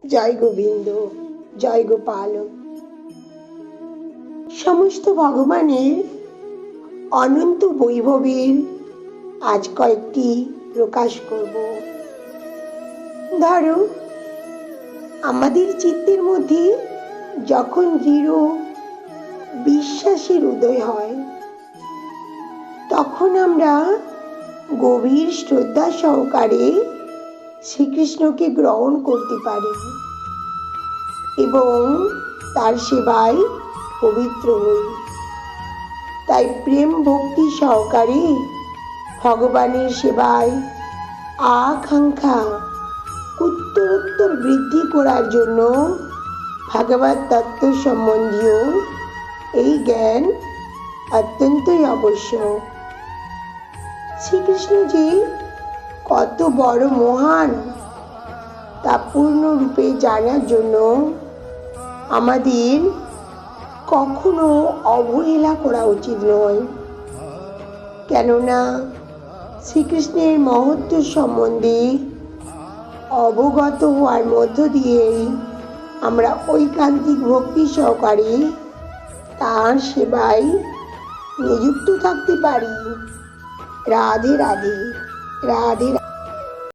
জয় গোবিন্দ, জয় গোপাল। সমস্ত ভগবানের অনন্ত বৈভবের আজ কয়েকটি প্রকাশ করব। ধরো, আমাদের চিত্তের মধ্যে যখন দৃঢ় বিশ্বাসের উদয় হয়, তখন আমরা গভীর শ্রদ্ধা সহকারে শ্রীকৃষ্ণকে গ্রহণ করতে পারি এবং তার সেবায় পবিত্র হই। তাই প্রেম ভক্তি সহকারে ভগবানের সেবায় আকাঙ্ক্ষা উত্তরোত্তর বৃদ্ধি করার জন্য ভাগবত তত্ত্ব সম্বন্ধীয় এই জ্ঞান অত্যন্তই আবশ্যক। শ্রীকৃষ্ণ যে কত বড় মহান তা পূর্ণরূপে জানার জন্য আমাদের কখনো অবহেলা করা উচিত নয়। কেননা শ্রীকৃষ্ণের মহত্ব সম্বন্ধে অবগত হওয়ার মধ্য দিয়েই আমরা ঐকান্তিক ভক্তি সহকারে তাঁর সেবায় নিযুক্ত থাকতে পারি। রাধে রাধে, রাধে।